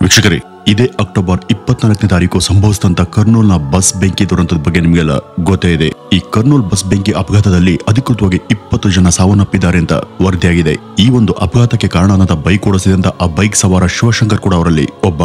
ವೀಕ್ಷಕರೇ, ಇದೇ ಅಕ್ಟೋಬರ್ 24ನೇ ತಾರೀಕು ಸಂಭವಿಸಿದಂತ ಕರ್ನೂಲ್ನ ಬಸ್ ಬೆಂಕಿ ದುರಂತದ ಬಗ್ಗೆ ನಿಮಗೆಲ್ಲ ಗೊತ್ತೇ ಇದೆ. ಈ ಕರ್ನೂಲ್ ಬಸ್ ಬೆಂಕಿ ಅಪಘಾತದಲ್ಲಿ ಅಧಿಕೃತವಾಗಿ 20 ಜನ ಸಾವನ್ನಪ್ಪಿದ್ದಾರೆ ಅಂತ ವರದಿಯಾಗಿದೆ. ಈ ಒಂದು ಅಪಘಾತಕ್ಕೆ ಕಾರಣವಾದಂತ ಬೈಕ್ ಓಡಿಸಿದಂತ ಆ ಬೈಕ್ ಸವಾರ ಶಿವಶಂಕರ್ ಕೂಡ ಅವರಲ್ಲಿ ಒಬ್ಬ.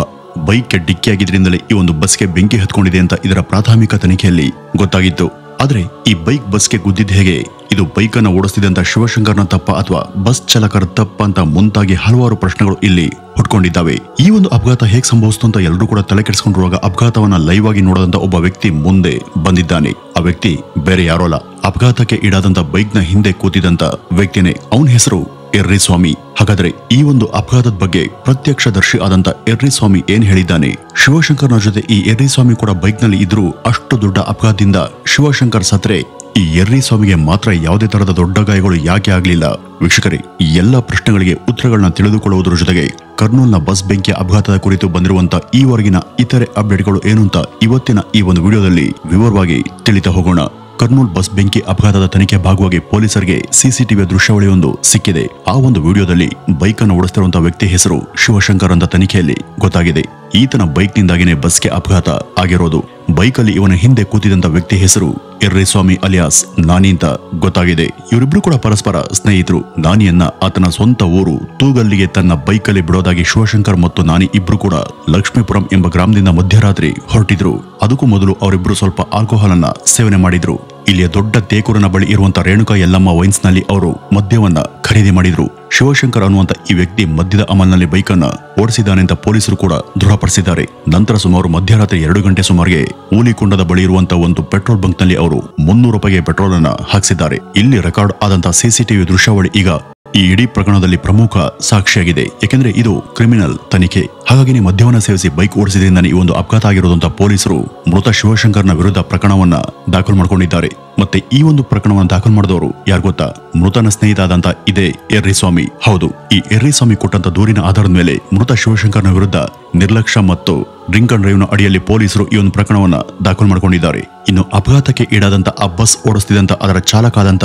ಬೈಕ್ಗೆ ಡಿಕ್ಕಿಯಾಗಿದ್ರಿಂದಲೇ ಈ ಒಂದು ಬಸ್ಗೆ ಬೆಂಕಿ ಹತ್ಕೊಂಡಿದೆ ಅಂತ ಇದರ ಪ್ರಾಥಮಿಕ ತನಿಖೆಯಲ್ಲಿ ಗೊತ್ತಾಗಿತ್ತು. ಆದ್ರೆ ಈ ಬೈಕ್ ಬಸ್ಗೆ ಗುದ್ದಿದ್ದು ಹೇಗೆ, ಇದು ಬೈಕ್ ಅನ್ನ ಓಡಿಸ್ತಿದ್ದಂತ ಶಿವಶಂಕರ್ನ ತಪ್ಪ ಅಥವಾ ಬಸ್ ಚಾಲಕರ ತಪ್ಪ ಅಂತ ಮುಂತಾಗಿ ಹಲವಾರು ಪ್ರಶ್ನೆಗಳು ಇಲ್ಲಿ ಹುಟ್ಕೊಂಡಿದ್ದಾವೆ. ಈ ಒಂದು ಅಪಘಾತ ಹೇಗೆ ಸಂಭವಿಸಿತು ಅಂತ ಎಲ್ಲರೂ ಕೂಡ ತಲೆ ಕೆಡಿಸಿಕೊಂಡಿರುವಾಗ ಅಪಘಾತವನ್ನ ಲೈವ್ ಆಗಿ ನೋಡದಂತ ಒಬ್ಬ ವ್ಯಕ್ತಿ ಮುಂದೆ ಬಂದಿದ್ದಾನೆ. ಆ ವ್ಯಕ್ತಿ ಬೇರೆ ಯಾರೋ ಅಲ್ಲ, ಅಪಘಾತಕ್ಕೆ ಈಡಾದಂತ ಬೈಕ್ ನ ಹಿಂದೆ ಕೂತಿದಂತ ವ್ಯಕ್ತಿನೇ. ಅವನ ಹೆಸರು ಎರ್ರಿಸ್ವಾಮಿ. ಹಾಗಾದ್ರೆ ಈ ಒಂದು ಅಪಘಾತದ ಬಗ್ಗೆ ಪ್ರತ್ಯಕ್ಷದರ್ಶಿ ಆದಂತ ಎರ್ರಿಸ್ವಾಮಿ ಏನ್ ಹೇಳಿದ್ದಾನೆ? ಶಿವಶಂಕರ್ನ ಜೊತೆ ಈ ಎರ್ರಿಸ್ವಾಮಿ ಕೂಡ ಬೈಕ್ ನಲ್ಲಿ ಇದ್ರು ಅಷ್ಟು ದೊಡ್ಡ ಅಪಘಾತದಿಂದ ಶಿವಶಂಕರ್ ಸತ್ರೆ ಈ ಎರ್ರಿಸ್ವಾಮಿಗೆ ಮಾತ್ರ ಯಾವುದೇ ತರಹದ ದೊಡ್ಡ ಗಾಯಗಳು ಯಾಕೆ ಆಗ್ಲಿಲ್ಲ? ವೀಕ್ಷಕರೇ, ಈ ಎಲ್ಲಾ ಪ್ರಶ್ನೆಗಳಿಗೆ ಉತ್ತರಗಳನ್ನ ತಿಳಿದುಕೊಳ್ಳುವುದರ ಜೊತೆಗೆ ಕರ್ನೂಲ್ನ ಬಸ್ ಬೆಂಕಿ ಅಪಘಾತದ ಕುರಿತು ಬಂದಿರುವಂತ ಈವರೆಗಿನ ಇತರೆ ಅಪ್ಡೇಟ್ಗಳು ಏನು ಅಂತ ಇವತ್ತಿನ ಈ ಒಂದು ವಿಡಿಯೋದಲ್ಲಿ ವಿವರವಾಗಿ ತಿಳಿತಾ ಹೋಗೋಣ. ಕರ್ನೂಲ್ ಬಸ್ ಬೆಂಕಿ ಅಪಘಾತದ ತನಿಖೆ ಭಾಗವಾಗಿ ಪೊಲೀಸರಿಗೆ ಸಿಸಿಟಿವಿ ದೃಶ್ಯಾವಳಿಯೊಂದು ಸಿಕ್ಕಿದೆ. ಆ ಒಂದು ವಿಡಿಯೋದಲ್ಲಿ ಬೈಕ್ ಅನ್ನು ಓಡಿಸ್ತಿರುವಂತಹ ವ್ಯಕ್ತಿ ಹೆಸರು ಶಿವಶಂಕರ್ ಅಂತ ತನಿಖೆಯಲ್ಲಿ ಗೊತ್ತಾಗಿದೆ. ಈತನ ಬೈಕ್ ನಿಂದಾಗಿನೇ ಬಸ್ಗೆ ಅಪಘಾತ ಆಗಿರೋದು. ಬೈಕಲ್ಲಿ ಇವನ ಹಿಂದೆ ಕೂತಿದಂತ ವ್ಯಕ್ತಿ ಹೆಸರು ಎರ್ರಿಸ್ವಾಮಿ ಅಲಿಯಾಸ್ ನಾನಿ ಅಂತ ಗೊತ್ತಾಗಿದೆ. ಇವರಿಬ್ರು ಕೂಡ ಪರಸ್ಪರ ಸ್ನೇಹಿತರು. ನಾನಿಯನ್ನ ಆತನ ಸ್ವಂತ ಊರು ತೂಗಲ್ಲಿಗೆ ತನ್ನ ಬೈಕಲ್ಲಿ ಬಿಡೋದಾಗಿ ಶಿವಶಂಕರ್ ಮತ್ತು ನಾನಿ ಇಬ್ರು ಕೂಡ ಲಕ್ಷ್ಮೀಪುರಂ ಎಂಬ ಗ್ರಾಮದಿಂದ ಮಧ್ಯರಾತ್ರಿ ಹೊರಟಿದ್ರು. ಅದಕ್ಕೂ ಮೊದಲು ಅವರಿಬ್ರು ಸ್ವಲ್ಪ ಆಲ್ಕೋಹಾಲ್ ಅನ್ನ ಸೇವನೆ ಮಾಡಿದ್ರು. ಇಲ್ಲಿಯ ದೊಡ್ಡ ತೇಕೂರಿನ ಬಳಿ ಇರುವಂತ ರೇಣುಕಾ ಯಲ್ಲಮ್ಮ ವೈನ್ಸ್ ನಲ್ಲಿ ಅವರು ಮದ್ಯವನ್ನ ಖರೀದಿ ಮಾಡಿದ್ರು. ಶಿವಶಂಕರ್ ಅನ್ನುವಂತ ಈ ವ್ಯಕ್ತಿ ಮದ್ಯದ ಅಮಲ್ನಲ್ಲಿ ಬೈಕ್ ಅನ್ನ ಓಡಿಸಿದ್ದಾನೆ ಅಂತ ಪೊಲೀಸರು ಕೂಡ ದೃಢಪಡಿಸಿದ್ದಾರೆ. ನಂತರ ಸುಮಾರು ಮಧ್ಯರಾತ್ರಿ 2 ಗಂಟೆ ಸುಮಾರಿಗೆ ಊಲಿಕೊಂಡದ ಬಳಿ ಇರುವಂತಹ ಒಂದು ಪೆಟ್ರೋಲ್ ಬಂಕ್ ನಲ್ಲಿ ಅವರು 300 ರೂಪಾಯಿಗೆ ಪೆಟ್ರೋಲ್ ಅನ್ನ ಹಾಕಿಸಿದ್ದಾರೆ. ಇಲ್ಲಿ ರೆಕಾರ್ಡ್ ಆದಂತಹ ಸಿಸಿಟಿವಿ ದೃಶ್ಯಾವಳಿ ಈಗ ಈ ಇಡೀ ಪ್ರಕರಣದಲ್ಲಿ ಪ್ರಮುಖ ಸಾಕ್ಷಿಯಾಗಿದೆ. ಯಾಕೆಂದ್ರೆ ಇದು ಕ್ರಿಮಿನಲ್ ತನಿಖೆ. ಹಾಗಾಗಿ ಮದ್ಯವನ್ನ ಸೇವಿಸಿ ಬೈಕ್ ಓಡಿಸಿದ್ರಿಂದಾನೆ ಈ ಒಂದು ಅಪಘಾತ ಆಗಿರೋದು ಅಂತ ಪೊಲೀಸರು ಮೃತ ಶಿವಶಂಕರ್ನ ವಿರುದ್ಧ ಪ್ರಕರಣವನ್ನ ದಾಖಲು ಮಾಡಿಕೊಂಡಿದ್ದಾರೆ. ಮತ್ತೆ ಈ ಒಂದು ಪ್ರಕರಣವನ್ನು ದಾಖಲು ಮಾಡಿದವರು ಯಾರು ಗೊತ್ತಾ? ಮೃತನ ಸ್ನೇಹಿತ ಆದಂತ ಇದೇ ಎರ್ರಿಸ್ವಾಮಿ. ಹೌದು, ಈ ಎರ್ರಿಸ್ವಾಮಿ ಕೊಟ್ಟಂತ ದೂರಿನ ಆಧಾರದ ಮೇಲೆ ಮೃತ ಶಿವಶಂಕರ್ನ ವಿರುದ್ಧ ನಿರ್ಲಕ್ಷ್ಯ ಮತ್ತು ಡ್ರಿಂಕ್ ಅಂಡ್ ಡ್ರೈವ್ ನ ಅಡಿಯಲ್ಲಿ ಪೊಲೀಸರು ಈ ಒಂದು ಪ್ರಕರಣವನ್ನ ದಾಖಲು ಮಾಡಿಕೊಂಡಿದ್ದಾರೆ. ಇನ್ನು ಅಪಘಾತಕ್ಕೆ ಈಡಾದಂತ ಆ ಬಸ್ ಓಡಿಸ್ತಿದ್ದಂತ ಅದರ ಚಾಲಕ ಆದಂತ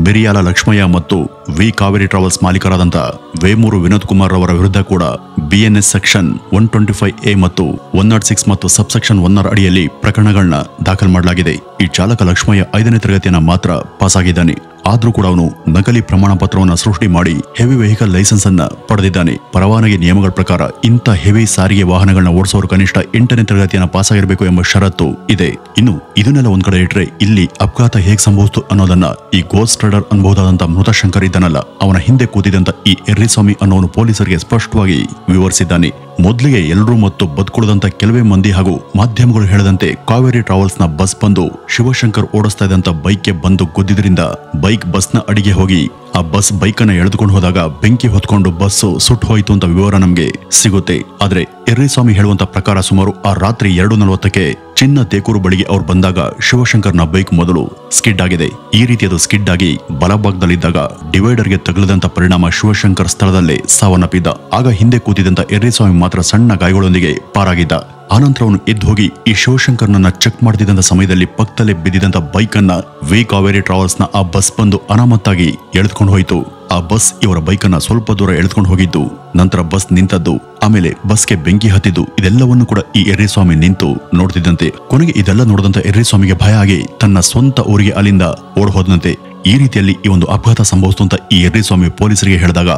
ಮೆರಿಯಾಲ ಲಕ್ಷ್ಮಯ್ಯ ಮತ್ತು ವಿ ಕಾವೇರಿ ಟ್ರಾವೆಲ್ಸ್ ಮಾಲೀಕರಾದಂತ ವೇಮೂರು ವಿನೋದ್ ಕುಮಾರ್ ಅವರ ವಿರುದ್ಧ ಕೂಡ ಬಿಎನ್ಎಸ್ ಸೆಕ್ಷನ್ 125A ಮತ್ತು 106 ಮತ್ತು ಸಬ್ ಸೆಕ್ಷನ್ 1 ಅಡಿಯಲ್ಲಿ ಪ್ರಕರಣಗಳನ್ನ ದಾಖಲು ಮಾಡಲಾಗಿದೆ. ಈ ಚಾಲಕ ಲಕ್ಷ್ಮಯ್ಯ 5ನೇ ತರಗತಿಯನ್ನ ಮಾತ್ರ ಪಾಸ್ ಆಗಿದ್ದಾನೆ. ಆದ್ರೂ ಕೂಡ ಅವನು ನಕಲಿ ಪ್ರಮಾಣ ಪತ್ರವನ್ನ ಸೃಷ್ಟಿ ಮಾಡಿ ಹೆವಿ ವೆಹಿಕಲ್ ಲೈಸೆನ್ಸ್ ಅನ್ನ ಪಡೆದಿದ್ದಾನೆ. ಪರವಾನಗಿ ನಿಯಮಗಳ ಪ್ರಕಾರ ಇಂಥ ಹೆವಿ ಸಾರಿಗೆ ವಾಹನಗಳನ್ನ ಓಡಿಸೋರು ಕನಿಷ್ಠ 8ನೇ ತರಗತಿಯನ್ನ ಪಾಸ್ ಆಗಿರಬೇಕು ಎಂಬ ಷರತ್ತು ಇದೆ. ಇನ್ನು ಇದನ್ನೆಲ್ಲ ಒಂದ್ ಕಡೆ ಇಟ್ರೆ ಇಲ್ಲಿ ಅಪಘಾತ ಹೇಗೆ ಸಂಭವಿಸಿತು ಅನ್ನೋದನ್ನ ಈ ಗೋಸ್ಟ್ ರೈಡರ್ ಅನ್ಬಹುದಾದಂತ ಮೃತ ಶಂಕರ್ ಇದ್ದಾನಲ್ಲ, ಅವನ ಹಿಂದೆ ಕೂತಿದ್ದಂತ ಈ ಎರ್ರಿಸ್ವಾಮಿ ಅನ್ನೋನು ಪೊಲೀಸರಿಗೆ ಸ್ಪಷ್ಟವಾಗಿ ವಿವರಿಸಿದ್ದಾನೆ. ಮೊದಲಿಗೆ ಎಲ್ಲರೂ ಮತ್ತು ಬದುಕುಳಿದಂತ ಕೆಲವೇ ಮಂದಿ ಹಾಗೂ ಮಾಧ್ಯಮಗಳು ಹೇಳದಂತೆ ಕಾವೇರಿ ಟ್ರಾವೆಲ್ಸ್ ನ ಬಸ್ ಬಂದು ಶಿವಶಂಕರ್ ಓಡಿಸ್ತಾ ಇದ್ದಂತ ಬೈಕ್ಗೆ ಬಂದು ಗುದ್ದಿದ್ರಿಂದ ಬೈಕ್ ಬಸ್ನ ಅಡಿಗೆ ಹೋಗಿ ಆ ಬಸ್ ಬೈಕ್ ಅನ್ನ ಎಳೆದುಕೊಂಡು ಹೋದಾಗ ಬೆಂಕಿ ಹೊತ್ಕೊಂಡು ಬಸ್ ಸುಟ್ಟು ಹೋಯಿತು ಅಂತ ವಿವರ ನಮ್ಗೆ ಸಿಗುತ್ತೆ. ಆದ್ರೆ ಎರ್ರಿಸ್ವಾಮಿ ಹೇಳುವಂತ ಪ್ರಕಾರ ಸುಮಾರು ಆ ರಾತ್ರಿ 2:40ಕ್ಕೆ ಚಿನ್ನ ತೇಕೂರು ಬಳಿಗೆ ಅವ್ರು ಬಂದಾಗ ಶಿವಶಂಕರ್ನ ಬೈಕ್ ಮೊದಲು ಸ್ಕಿಡ್ ಆಗಿದೆ. ಈ ರೀತಿ ಅದು ಸ್ಕಿಡ್ ಆಗಿ ಬಲಭಾಗದಲ್ಲಿದ್ದಾಗ ಡಿವೈಡರ್ಗೆ ತಗುಲಿದಂತ ಪರಿಣಾಮ ಶಿವಶಂಕರ್ ಸ್ಥಳದಲ್ಲೇ ಸಾವನ್ನಪ್ಪಿದ್ದ. ಆಗ ಹಿಂದೆ ಕೂತಿದ್ದಂತ ಎರ್ರಿಸ್ವಾಮಿ ಮಾತ್ರ ಸಣ್ಣ ಗಾಯಗಳೊಂದಿಗೆ ಪಾರಾಗಿದ್ದ. ಆನಂತರ ಅವನು ಎದ್ದು ಹೋಗಿ ಈ ಶಿವಶಂಕರ್ನನ್ನ ಚೆಕ್ ಮಾಡ್ತಿದ್ದಂತ ಸಮಯದಲ್ಲಿ ಪಕ್ಕದಲ್ಲೇ ಬಿದ್ದಿದ್ದಂತ ಬೈಕ್ ಅನ್ನ ವಿ ಕಾವೇರಿ ಟ್ರಾವೆಲ್ಸ್ ನ ಆ ಬಸ್ ಬಂದು ಅನಾಮತ್ತಾಗಿ ಎಳೆದುಕೊಂಡು ಹೋಯಿತು. ಆ ಬಸ್ ಇವರ ಬೈಕ್ ಅನ್ನ ಸ್ವಲ್ಪ ದೂರ ಎಳೆದುಕೊಂಡು ಹೋಗಿದ್ದು, ನಂತರ ಬಸ್ ನಿಂತದ್ದು, ಆಮೇಲೆ ಬಸ್ಗೆ ಬೆಂಕಿ ಹತ್ತಿದ್ದು, ಇದೆಲ್ಲವನ್ನು ಕೂಡ ಈ ಎರ್ರಿಸ್ವಾಮಿ ನಿಂತು ನೋಡ್ತಿದ್ದಂತೆ. ಕೊನೆಗೆ ಇದೆಲ್ಲ ನೋಡಿದಂತ ಎರ್ರಿಸ್ವಾಮಿಗೆ ಭಯ ಆಗಿ ತನ್ನ ಸ್ವಂತ ಊರಿಗೆ ಅಲ್ಲಿಂದ ಓಡ್ ಹೋದಂತೆ. ಈ ರೀತಿಯಲ್ಲಿ ಈ ಒಂದು ಅಪಘಾತ ಸಂಭವಿಸಿತು ಅಂತ ಈ ಎರ್ರಿಸ್ವಾಮಿ ಪೊಲೀಸರಿಗೆ ಹೇಳಿದಾಗ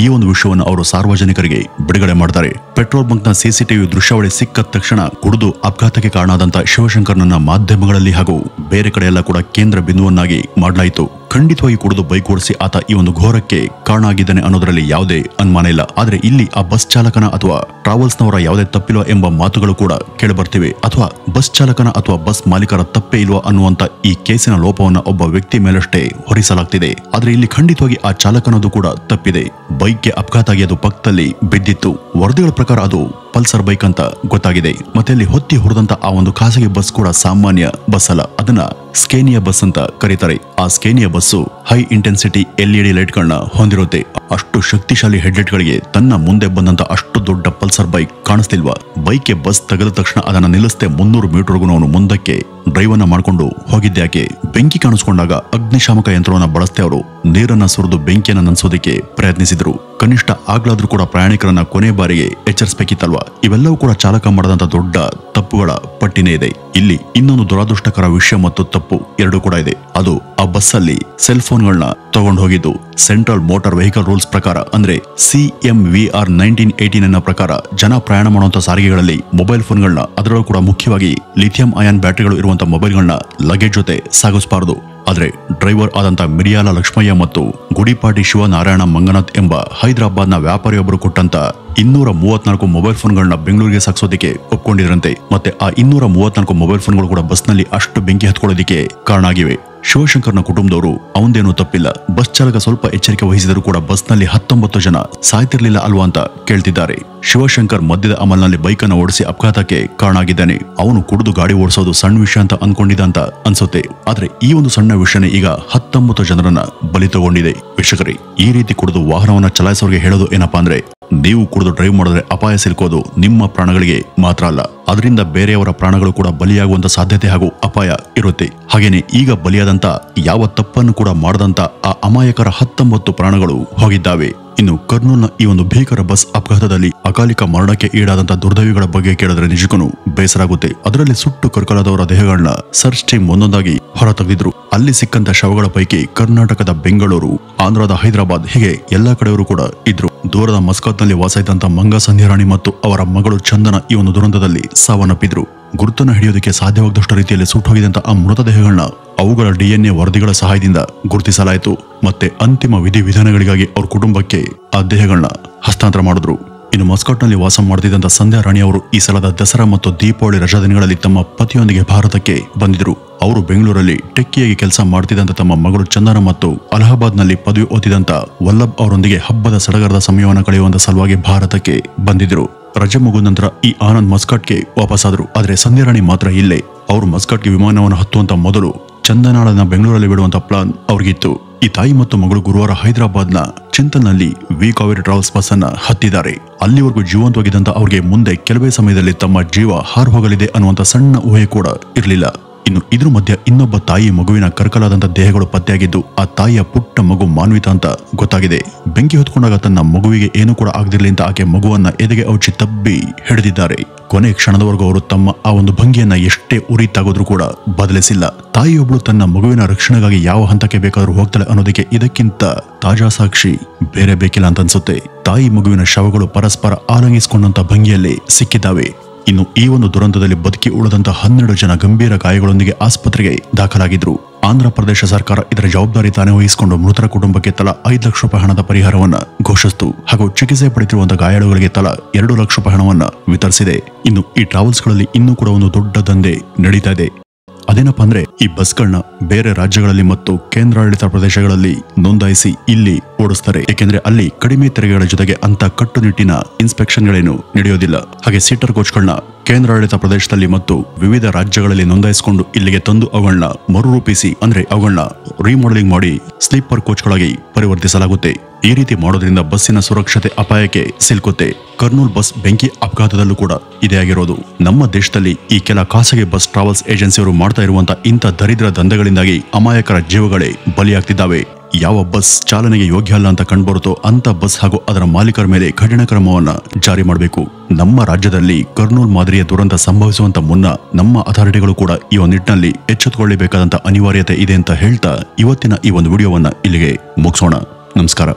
ಈ ಒಂದು ವಿಷಯವನ್ನು ಅವರು ಸಾರ್ವಜನಿಕರಿಗೆ ಬಿಡುಗಡೆ ಮಾಡ್ತಾರೆ. ಪೆಟ್ರೋಲ್ ಬಂಕ್ ನ ಸಿಸಿಟಿವಿ ದೃಶ್ಯಾವಳಿ ಸಿಕ್ಕ ತಕ್ಷಣ ಕುಡಿದು ಅಪಘಾತಕ್ಕೆ ಕಾರಣ ಆದಂತ ಶಿವಶಂಕರ್ನನ್ನ ಮಾಧ್ಯಮಗಳಲ್ಲಿ ಹಾಗೂ ಬೇರೆ ಕಡೆ ಎಲ್ಲ ಕೂಡ ಕೇಂದ್ರ ಬಿಂದುವನ್ನಾಗಿ ಮಾಡಲಾಯಿತು. ಖಂಡಿತವಾಗಿ ಕುಡಿದು ಬೈಕ್ ಓಡಿಸಿ ಆತ ಈ ಒಂದು ಘೋರಕ್ಕೆ ಕಾರಣ ಆಗಿದ್ದಾನೆ ಅನ್ನೋದರಲ್ಲಿ ಯಾವುದೇ ಅನುಮಾನ ಇಲ್ಲ. ಆದ್ರೆ ಇಲ್ಲಿ ಆ ಬಸ್ ಚಾಲಕನ ಅಥವಾ ಟ್ರಾವೆಲ್ಸ್ ನವರ ಯಾವುದೇ ತಪ್ಪಿಲ್ವಾ ಎಂಬ ಮಾತುಗಳು ಕೂಡ ಕೇಳಿಬರ್ತಿವೆ. ಅಥವಾ ಬಸ್ ಚಾಲಕನ ಅಥವಾ ಬಸ್ ಮಾಲೀಕರ ತಪ್ಪೇ ಇಲ್ವಾ ಅನ್ನುವಂತ ಈ ಕೇಸಿನ ಲೋಪವನ್ನ ಒಬ್ಬ ವ್ಯಕ್ತಿ ಮೇಲಷ್ಟೇ ಹೊರಿಸಲಾಗ್ತಿದೆ. ಆದ್ರೆ ಇಲ್ಲಿ ಖಂಡಿತವಾಗಿ ಆ ಚಾಲಕನದು ಕೂಡ ತಪ್ಪಿದೆ. ಬೈಕ್ಗೆ ಅಪಘಾತ ಆಗಿ ಅದು ಪಕ್ಕದಲ್ಲಿ ಬಿದ್ದಿತ್ತು. ವರದಿಗಳ ಪ್ರಕಾರ ಅದು ಪಲ್ಸರ್ ಬೈಕ್ ಅಂತ ಗೊತ್ತಾಗಿದೆ. ಮತ್ತೆ ಅಲ್ಲಿ ಹೊತ್ತಿ ಹೊರದಂತ ಆ ಒಂದು ಖಾಸಗಿ ಬಸ್ ಕೂಡ ಸಾಮಾನ್ಯ ಬಸ್ ಅಲ್ಲ, ಅದನ್ನ ಸ್ಕೇನಿಯಾ ಬಸ್ ಅಂತ ಕರೀತಾರೆ. ಆ Scania bus high intensity LED light ಗಳನ್ನ ಹೊಂದಿರುತ್ತೆ. ಅಷ್ಟು ಶಕ್ತಿಶಾಲಿ ಹೆಡ್ಲೈಟ್ ಗಳಿಗೆ ತನ್ನ ಮುಂದೆ ಬಂದಂತ ಅಷ್ಟು ದೊಡ್ಡ ಪಲ್ಸರ್ ಬೈಕ್ ಕಾಣಿಸ್ತಿಲ್ವಾ? ಬೈಕ್ಗೆ ಬಸ್ ತಗದ ತಕ್ಷಣ ಅದನ್ನ ನಿಲ್ಲಿಸದೆ 300 ಮೀಟರ್ಗೂ ಅವನು ಮುಂದಕ್ಕೆ ಡ್ರೈವ್ ಅನ್ನ ಮಾಡ್ಕೊಂಡು ಹೋಗಿದ್ಯಾಕೆ? ಬೆಂಕಿ ಕಾಣಿಸ್ಕೊಂಡಾಗ ಅಗ್ನಿಶಾಮಕ ಯಂತ್ರವನ್ನ ಬಳಸದೆ ಅವರು ನೀರನ್ನ ಸುರಿದು ಬೆಂಕಿಯನ್ನ ನಂದಿಸೋದಕ್ಕೆ ಪ್ರಯತ್ನಿಸಿದ್ರು. ಕನಿಷ್ಠ ಆಗ್ಲಾದ್ರೂ ಕೂಡ ಪ್ರಯಾಣಿಕರನ್ನ ಕೊನೆ ಬಾರಿಗೆ ಎಚ್ಚರಿಸಬೇಕಿತ್ತಲ್ವಾ? ಇವೆಲ್ಲವೂ ಕೂಡ ಚಾಲಕ ಮಾಡದಂತ ದೊಡ್ಡ ತಪ್ಪುಗಳ ಪಟ್ಟಿನೇ ಇದೆ. ಇಲ್ಲಿ ಇನ್ನೊಂದು ದುರಾದೃಷ್ಟಕರ ವಿಷಯ ಮತ್ತು ತಪ್ಪು ಎರಡೂ ಕೂಡ ಇದೆ. ಅದು ಆ ಬಸ್ಸಲ್ಲಿ ಸೆಲ್ ಫೋನ್ಗಳನ್ನ ತಗೊಂಡು ಹೋಗಿದ್ದು. ಸೆಂಟ್ರಲ್ ಮೋಟಾರ್ ವೆಹಿಕಲ್ ರೂಲ್ಸ್ ಪ್ರಕಾರ ಅಂದ್ರೆ CMVR 1989 ಪ್ರಕಾರ ಜನ ಪ್ರಯಾಣ ಮಾಡುವಂತ ಸಾರಿಗೆಗಳಲ್ಲಿ ಮೊಬೈಲ್ ಫೋನ್ಗಳನ್ನ, ಅದರಲ್ಲೂ ಕೂಡ ಮುಖ್ಯವಾಗಿ ಲಿಥಿಯಂ ಅಯಾನ್ ಬ್ಯಾಟರಿಗಳು ಇರುವಂತಹ ಮೊಬೈಲ್ಗಳನ್ನ ಲಗೇಜ್ ಜೊತೆ ಸಾಗಿಸಬಾರದು. ಆದ್ರೆ ಡ್ರೈವರ್ ಆದಂತ ಮಿರಿಯಾಲ ಲಕ್ಷ್ಮಯ್ಯ ಮತ್ತು ಗುಡಿಪಾಟಿ ಶಿವನಾರಾಯಣ ಮಂಗನಾಥ್ ಎಂಬ ಹೈದರಾಬಾದ್ನ ವ್ಯಾಪಾರಿಯೊಬ್ಬರು ಕೊಟ್ಟಂತ 234 ಮೊಬೈಲ್ ಫೋನ್ಗಳನ್ನ ಬೆಂಗಳೂರಿಗೆ ಸಾಗಿಸೋದಕ್ಕೆ ಒಪ್ಕೊಂಡಿದ್ರಂತೆ. ಮತ್ತೆ ಆ 234 ಮೊಬೈಲ್ ಫೋನ್ಗಳು ಕೂಡ ಬಸ್ನಲ್ಲಿ ಅಷ್ಟು ಬೆಂಕಿ ಹತ್ಕೊಳ್ಳೋದಕ್ಕೆ ಕಾರಣ ಆಗಿವೆ. ಶಿವಶಂಕರ್ನ ಕುಟುಂಬದವರು ಅವಂದೇನೂ ತಪ್ಪಿಲ್ಲ, ಬಸ್ ಚಾಲಕ ಸ್ವಲ್ಪ ಎಚ್ಚರಿಕೆ ವಹಿಸಿದರೂ ಕೂಡ ಬಸ್ನಲ್ಲಿ 19 ಜನ ಸಾಯ್ತಿರ್ಲಿಲ್ಲ ಅಲ್ವಾ ಅಂತ ಕೇಳ್ತಿದ್ದಾರೆ. ಶಿವಶಂಕರ್ ಮಧ್ಯದ ಅಮಲ್ನಲ್ಲಿ ಬೈಕನ್ನು ಓಡಿಸಿ ಅಪಘಾತಕ್ಕೆ ಕಾರಣ ಆಗಿದ್ದಾನೆ. ಅವನು ಕುಡಿದು ಗಾಡಿ ಓಡಿಸೋದು ಸಣ್ಣ ವಿಷಯ ಅಂತ ಅನ್ಕೊಂಡಿದ್ದ ಅಂತ ಅನ್ಸುತ್ತೆ. ಆದ್ರೆ ಈ ಒಂದು ಸಣ್ಣ ವಿಷಯನೇ ಈಗ 19 ಜನರನ್ನ ಬಲಿ ತಗೊಂಡಿದೆ. ವೀಕ್ಷಕರೇ, ಈ ರೀತಿ ಕುಡಿದು ವಾಹನವನ್ನ ಚಲಾಯಿಸೋರಿಗೆ ಹೇಳೋದು ಏನಪ್ಪಾ ಅಂದ್ರೆ, ನೀವು ಕುಡಿದು ಡ್ರೈವ್ ಮಾಡಿದ್ರೆ ಅಪಾಯ ಸಿಲ್ಕೋದು ನಿಮ್ಮ ಪ್ರಾಣಗಳಿಗೆ ಮಾತ್ರ ಅಲ್ಲ, ಅದರಿಂದ ಬೇರೆಯವರ ಪ್ರಾಣಗಳು ಕೂಡ ಬಲಿಯಾಗುವಂತ ಸಾಧ್ಯತೆ ಹಾಗೂ ಅಪಾಯ ಇರುತ್ತೆ. ಹಾಗೇನೆ ಈಗ ಬಲಿಯಾದಂತ ಯಾವ ತಪ್ಪನ್ನು ಕೂಡ ಮಾಡದಂತ ಆ ಅಮಾಯಕರ 19 ಪ್ರಾಣಗಳು ಹೋಗಿದ್ದಾವೆ. ಇನ್ನು ಕರ್ನೂಲ್ನ ಈ ಒಂದು ಭೀಕರ ಬಸ್ ಅಪಘಾತದಲ್ಲಿ ಅಕಾಲಿಕ ಮರಣಕ್ಕೆ ಈಡಾದಂತ ದುರ್ದೈವಿಗಳ ಬಗ್ಗೆ ಕೇಳಿದ್ರೆ ನಿಜಕ್ಕೂ ಬೇಸರ ಆಗುತ್ತೆ. ಅದರಲ್ಲಿ ಸುಟ್ಟು ಕರ್ಕಲಾದವರ ದೇಹಗಳನ್ನ ಸರ್ಚ್ ಟೀಮ್ ಒಂದೊಂದಾಗಿ ಹೊರ ತೆಗೆದಿದ್ರು. ಅಲ್ಲಿ ಸಿಕ್ಕಂತ ಶವಗಳ ಪೈಕಿ ಕರ್ನಾಟಕದ ಬೆಂಗಳೂರು, ಆಂಧ್ರದ ಹೈದರಾಬಾದ್ ಹೀಗೆ ಎಲ್ಲಾ ಕಡೆಯವರು ಕೂಡ ಇದ್ರು. ದೂರದ ಮಸ್ಕತ್ನಲ್ಲಿ ವಾಸ ಇದ್ದಂತ ಮಂಗ ಸಂಧ್ಯಾರಾಣಿ ಮತ್ತು ಅವರ ಮಗಳು ಚಂದನ ಈ ಒಂದು ದುರಂತದಲ್ಲಿ ಸಾವನ್ನಪ್ಪಿದ್ರು. ಗುರುತನ್ನು ಹಿಡಿಯೋದಕ್ಕೆ ಸಾಧ್ಯವಾಗದಷ್ಟು ರೀತಿಯಲ್ಲಿ ಸುಟ್ಟೋಗಿದಂತ ಆ ಮೃತದೇಹಗಳನ್ನ ಅವುಗಳ DNA ವರದಿಗಳ ಸಹಾಯದಿಂದ ಗುರುತಿಸಲಾಯಿತು. ಮತ್ತೆ ಅಂತಿಮ ವಿಧಿವಿಧಾನಗಳಿಗಾಗಿ ಅವ್ರ ಕುಟುಂಬಕ್ಕೆ ಆ ದೇಹಗಳನ್ನ ಹಸ್ತಾಂತರ ಮಾಡಿದ್ರು. ಇನ್ನು ಮಸ್ಕಟ್ನಲ್ಲಿ ವಾಸ ಮಾಡ್ತಿದ್ದಂತ ಸಂಧ್ಯಾ ರಾಣಿ ಅವರು ಈ ಸಲದ ದಸರಾ ಮತ್ತು ದೀಪಾವಳಿ ರಜಾ ದಿನಗಳಲ್ಲಿ ತಮ್ಮ ಪತಿಯೊಂದಿಗೆ ಭಾರತಕ್ಕೆ ಬಂದಿದ್ರು. ಅವರು ಬೆಂಗಳೂರಲ್ಲಿ ಟೆಕ್ಕಿಯಾಗಿ ಕೆಲಸ ಮಾಡ್ತಿದ್ದಂತ ತಮ್ಮ ಮಗಳು ಚಂದನ ಮತ್ತು ಅಲಹಾಬಾದ್ನಲ್ಲಿ ಪದವಿ ಓದಿದಂತ ವಲ್ಲಭ್ ಅವರೊಂದಿಗೆ ಹಬ್ಬದ ಸಡಗರದ ಸಮಯವನ್ನು ಕಳೆಯುವಂತ ಸಲುವಾಗಿ ಭಾರತಕ್ಕೆ ಬಂದಿದ್ರು. ರಜೆ ಮುಗಿದ ನಂತರ ಈ ಆನಂದ್ ಮಸ್ಕಟ್ಗೆ ವಾಪಸ್ಸಾದ್ರು. ಆದ್ರೆ ಸಂಧ್ಯಾರಾಣಿ ಮಾತ್ರ ಇಲ್ಲೇ. ಅವರು ಮಸ್ಕಟ್ಗೆ ವಿಮಾನವನ್ನು ಹತ್ತುವಂತ ಮೊದಲು ಚಂದನಾಳನ್ನ ಬೆಂಗಳೂರಲ್ಲಿ ಬಿಡುವಂತ ಪ್ಲಾನ್ ಅವ್ರಿಗಿತ್ತು. ಈ ತಾಯಿ ಮತ್ತು ಮಗಳು ಗುರುವಾರ ಹೈದರಾಬಾದ್ನ ಚಿಂತಲ್ನಲ್ಲಿ ವಿ ಕಾವೇರಿ ಟ್ರಾವೆಲ್ಸ್ ಬಸ್ ಅನ್ನ ಹತ್ತಿದ್ದಾರೆ. ಅಲ್ಲಿವರೆಗೂ ಜೀವಂತವಾಗಿದ್ದಂತ ಅವ್ರಿಗೆ ಮುಂದೆ ಕೆಲವೇ ಸಮಯದಲ್ಲಿ ತಮ್ಮ ಜೀವ ಹಾರು ಹೋಗಲಿದೆ ಅನ್ನುವಂತ ಸಣ್ಣ ಊಹೆ ಕೂಡ ಇರಲಿಲ್ಲ. ಇನ್ನು ಇದ್ರ ಮಧ್ಯೆ ಇನ್ನೊಬ್ಬ ತಾಯಿ ಮಗುವಿನ ಕರ್ಕಲಾದಂತ ದೇಹಗಳು ಪತ್ತೆಯಾಗಿದ್ದು ಆ ತಾಯಿಯ ಪುಟ್ಟ ಮಗು ಮಾನ್ವಿತಾ ಅಂತ ಗೊತ್ತಾಗಿದೆ. ಬೆಂಕಿ ಹೊತ್ಕೊಂಡಾಗ ತನ್ನ ಮಗುವಿಗೆ ಏನು ಕೂಡ ಆಗದಿರಲಿ ಅಂತ ಆಕೆ ಮಗುವನ್ನ ಎದೆಗೆ ಔಚಿ ತಬ್ಬಿ ಹಿಡಿದಿದ್ದಾರೆ. ಕೊನೆ ಕ್ಷಣದವರೆಗೂ ಅವರು ತಮ್ಮ ಆ ಒಂದು ಭಂಗಿಯನ್ನ ಎಷ್ಟೇ ಉರಿ ತಾಗೋದ್ರೂ ಕೂಡ ಬದಲಿಸಿಲ್ಲ. ತಾಯಿಯೊಬ್ಳು ತನ್ನ ಮಗುವಿನ ರಕ್ಷಣೆಗಾಗಿ ಯಾವ ಹಂತಕ್ಕೆ ಬೇಕಾದ್ರೂ ಹೋಗ್ತಾಳೆ ಅನ್ನೋದಕ್ಕೆ ಇದಕ್ಕಿಂತ ತಾಜಾ ಸಾಕ್ಷಿ ಬೇರೆ ಬೇಕಿಲ್ಲ ಅಂತ ಅನ್ಸುತ್ತೆ. ತಾಯಿ ಮಗುವಿನ ಶವಗಳು ಪರಸ್ಪರ ಆಲಂಗಿಸಿಕೊಂಡಂತ ಭಂಗಿಯಲ್ಲಿ ಸಿಕ್ಕಿದ್ದಾವೆ. ಇನ್ನು ಈ ಒಂದು ದುರಂತದಲ್ಲಿ ಬದುಕಿ ಉಳಿದಂತ 12 ಜನ ಗಂಭೀರ ಗಾಯಗಳೊಂದಿಗೆ ಆಸ್ಪತ್ರೆಗೆ ದಾಖಲಾಗಿದ್ರು. ಆಂಧ್ರ ಪ್ರದೇಶ ಸರ್ಕಾರ ಇದರ ಜವಾಬ್ದಾರಿ ತಾನೇ ವಹಿಸಿಕೊಂಡು ಮೃತರ ಕುಟುಂಬಕ್ಕೆ ತಲಾ 5 ಲಕ್ಷ ರೂಪಾಯಿ ಹಣದ ಪರಿಹಾರವನ್ನ ಘೋಷಿಸಿತು. ಹಾಗೂ ಚಿಕಿತ್ಸೆ ಪಡೆಯುತ್ತಿರುವಂತಹ ಗಾಯಾಳುಗಳಿಗೆ ತಲಾ 2 ಲಕ್ಷ ರೂಪಾಯಿ ಹಣವನ್ನ ವಿತರಿಸಿದೆ. ಇನ್ನು ಈ ಟ್ರಾವೆಲ್ಸ್ಗಳಲ್ಲಿ ಇನ್ನೂ ಕೂಡ ಒಂದು ದೊಡ್ಡ ದಂಧೆ ನಡೀತಾ ಇದೆ. ಅದೇನಪ್ಪ ಅಂದ್ರೆ, ಈ ಬಸ್ಗಳನ್ನ ಬೇರೆ ರಾಜ್ಯಗಳಲ್ಲಿ ಮತ್ತು ಕೇಂದ್ರಾಡಳಿತ ಪ್ರದೇಶಗಳಲ್ಲಿ ನೋಂದಾಯಿಸಿ ಇಲ್ಲಿ ಓಡಿಸ್ತಾರೆ. ಏಕೆಂದ್ರೆ ಅಲ್ಲಿ ಕಡಿಮೆ ತೆರಿಗೆಗಳ ಜೊತೆಗೆ ಅಂತ ಕಟ್ಟುನಿಟ್ಟಿನ ಇನ್ಸ್ಪೆಕ್ಷನ್ಗಳೇನು ನಡೆಯೋದಿಲ್ಲ. ಹಾಗೆ ಸೀಟರ್ ಕೋಚ್ಗಳನ್ನ ಕೇಂದ್ರಾಡಳಿತ ಪ್ರದೇಶದಲ್ಲಿ ಮತ್ತು ವಿವಿಧ ರಾಜ್ಯಗಳಲ್ಲಿ ನೋಂದಾಯಿಸಿಕೊಂಡು ಇಲ್ಲಿಗೆ ತಂದು ಅವುಗಳನ್ನ ಮರುರೂಪಿಸಿ ಅಂದ್ರೆ ಅವುಗಳನ್ನ ರಿಮಾಡೆಲಿಂಗ್ ಮಾಡಿ ಸ್ಲೀಪರ್ ಕೋಚ್ಗಳಾಗಿ ಪರಿವರ್ತಿಸಲಾಗುತ್ತೆ. ಈ ರೀತಿ ಮಾಡೋದ್ರಿಂದ ಬಸ್ಸಿನ ಸುರಕ್ಷತೆ ಅಪಾಯಕ್ಕೆ ಸಿಲುಕುತ್ತೆ. ಕರ್ನೂಲ್ ಬಸ್ ಬೆಂಕಿ ಅಪಘಾತದಲ್ಲೂ ಕೂಡ ಇದೇ ಆಗಿರೋದು. ನಮ್ಮ ದೇಶದಲ್ಲಿ ಈ ಕೆಲ ಖಾಸಗಿ ಬಸ್ ಟ್ರಾವೆಲ್ಸ್ ಏಜೆನ್ಸಿಯವರು ಮಾಡ್ತಾ ಇರುವಂತಹ ಇಂಥ ದರಿದ್ರ ದಂಧೆಗಳಿಂದಾಗಿ ಅಮಾಯಕರ ಜೀವಗಳೇ ಬಲಿಯಾಗ್ತಿದ್ದಾವೆ. ಯಾವ ಬಸ್ ಚಾಲನೆಗೆ ಯೋಗ್ಯ ಅಲ್ಲ ಅಂತ ಕಂಡುಬರುತ್ತೋ ಅಂತ ಬಸ್ ಹಾಗೂ ಅದರ ಮಾಲೀಕರ ಮೇಲೆ ಕಠಿಣ ಕ್ರಮವನ್ನ ಜಾರಿ ಮಾಡಬೇಕು. ನಮ್ಮ ರಾಜ್ಯದಲ್ಲಿ ಕರ್ನೂಲ್ ಮಾದರಿಯ ದುರಂತ ಸಂಭವಿಸುವಂತ ಮುನ್ನ ನಮ್ಮ ಅಥಾರಿಟಿಗಳು ಕೂಡ ಈ ಒಂದು ನಿಟ್ಟಿನಲ್ಲಿ ಎಚ್ಚೆತ್ತುಕೊಳ್ಳಬೇಕಾದಂತ ಅನಿವಾರ್ಯತೆ ಇದೆ ಅಂತ ಹೇಳ್ತಾ ಇವತ್ತಿನ ಈ ಒಂದು ವಿಡಿಯೋವನ್ನ ಇಲ್ಲಿಗೆ ಮುಗಿಸೋಣ. ನಮಸ್ಕಾರ.